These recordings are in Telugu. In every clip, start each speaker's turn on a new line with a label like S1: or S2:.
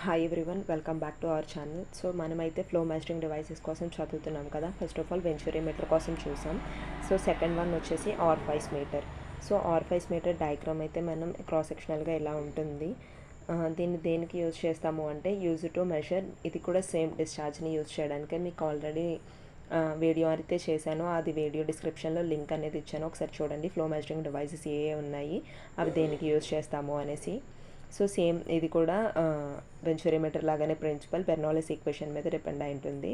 S1: Hi everyone, welcome back to our channel. So మనమైతే ఫ్లో మెజరింగ్ డివైసెస్ కోసం చదువుతున్నాం కదా. First of all venturi meter కోసం చూసాం. సో సెకండ్ వన్ వచ్చేసి orifice meter. So orifice meter diagram అయితే మనం క్రాస్ సెక్షనల్గా ఎలా ఉంటుంది, దీన్ని దేనికి యూజ్ చేస్తాము అంటే యూజ్ టు మెజర్. ఇది కూడా సేమ్ డిశ్చార్జ్ని యూజ్ చేయడానికి మీకు ఆల్రెడీ వీడియో అయితే చేశాను. అది వీడియో డిస్క్రిప్షన్లో లింక్ అనేది ఇచ్చాను, ఒకసారి చూడండి. ఫ్లో మెజరింగ్ డివైసెస్ ఏ ఉన్నాయి, అవి దేనికి యూజ్ చేస్తాము అనేసి. సో సేమ్ ఇది కూడా వెంచురీమీటర్ లాగానే ప్రిన్సిపల్ బెర్నౌలీస్ ఈక్వేషన్ మీద డిపెండ్ అయి ఉంటుంది.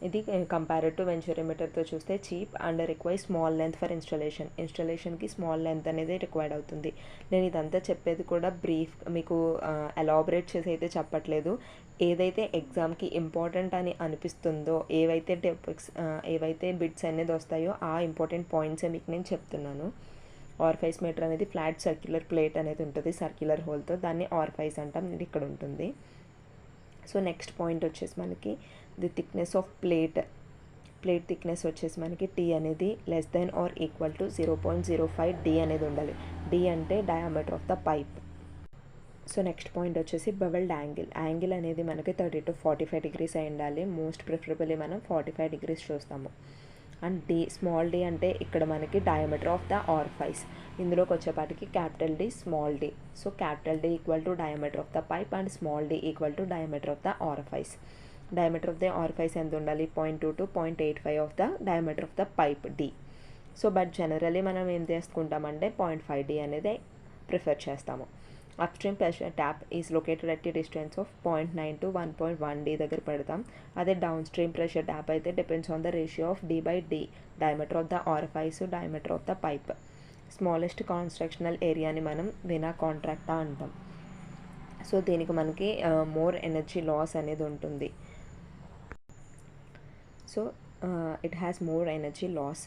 S1: ఇది కంపేర్డ్ టు వెంచురీమీటర్తో చూస్తే cheap and require small length for ఇన్స్టాలేషన్కి స్మాల్ లెంత్ అనేది రిక్వైర్డ్ అవుతుంది. నేను ఇదంతా చెప్పేది కూడా బ్రీఫ్, మీకు ఎలాబరేట్ చేసి అయితే చెప్పట్లేదు. ఏదైతే ఎగ్జామ్కి ఇంపార్టెంట్ అని అనిపిస్తుందో, ఏవైతే టాపిక్స్ ఏవైతే బిట్స్ అనేది వస్తాయో ఆ ఇంపార్టెంట్ పాయింట్సే మీకు నేను చెప్తున్నాను. ఆర్ఫైస్ మీటర్ అనేది ఫ్లాట్ సర్క్యులర్ ప్లేట్ అనేది ఉంటుంది, సర్క్యులర్ హోల్తో. దాన్ని ఆర్ఫైస్ అంటాం. ఇది ఇక్కడ ఉంటుంది. సో నెక్స్ట్ పాయింట్ వచ్చేసి మనకి the thickness of plate thickness వచ్చేసి మనకి టీ అనేది less than or equal to 0.05 D అనేది ఉండాలి. డి అంటే diameter of the pipe. So next point వచ్చేసి బెవెల్డ్ యాంగిల్ అనేది మనకి 30 to 45 degrees అయి ఉండాలి. మోస్ట్ ప్రిఫరబుల్లీ మనం 45 degrees చూస్తాము. అండ్ డి, స్మాల్ డి అంటే ఇక్కడ మనకి డయామీటర్ ఆఫ్ ద ఆర్ఫైస్. ఇందులోకి వచ్చేపాటికి capital D, small D. So capital D equal to diameter of the pipe and small D equal to diameter of the orifice. Diameter of the orifice ఎంత ఉండాలి? 0.2 to 0.85 of the diameter of the pipe D. So but generally మనం ఏం చేసుకుంటామంటే 0.5 డి అనేది ప్రిఫర్ చేస్తాము. Upstream pressure tap is located at the distance of 0.9 to 1.1 D దగ్గర పెడతాం. అదే డౌన్ స్ట్రీమ్ ప్రెషర్ ట్యాప్ అయితే depends on the ratio of D by D, diameter of the orifice, diameter of the pipe. Smallest constructional ఏరియాని మనం వినా కాంట్రాక్టా అంటాం. సో దీనికి మనకి మోర్ ఎనర్జీ లాస్ అనేది ఉంటుంది. So it has more energy loss.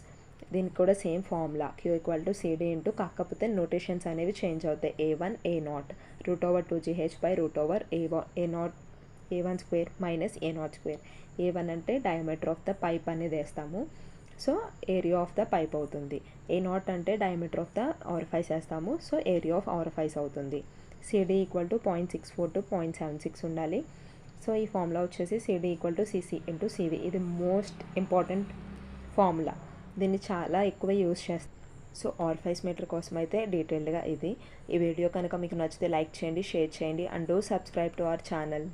S1: దీనికి కూడా same formula Q equal to CD into, కాకపోతే నోటేషన్స్ అనేవి చేంజ్ అవుతాయి. A1 A0 √2GH by A1 square minus A0 square. A1 అంటే డయామీటర్ ఆఫ్ ద పైప్ అనేది వేస్తాము, so area of the pipe అవుతుంది. A0 అంటే డయామీటర్ ఆఫ్ ద ఆర్ఫైస్ వేస్తాము, సో ఏరియా ఆఫ్ ఆర్ఫైస్ అవుతుంది. సిడి ఈక్వల్ టు 0.64 to 0.76 ఉండాలి. సో ఈ ఫార్ములా వచ్చేసి CD equal to CC into CV. ఇది మోస్ట్ ఇంపార్టెంట్ ఫార్ములా, దీన్ని చాలా ఎక్కువ యూజ్ చేస్తాం. సో ఆర్ఫైస్ మీటర్ కోసం అయితే డీటెయిల్డ్గా ఇది. ఈ వీడియో కనుక మీకు నచ్చితే లైక్ చేయండి, షేర్ చేయండి and do subscribe to our channel.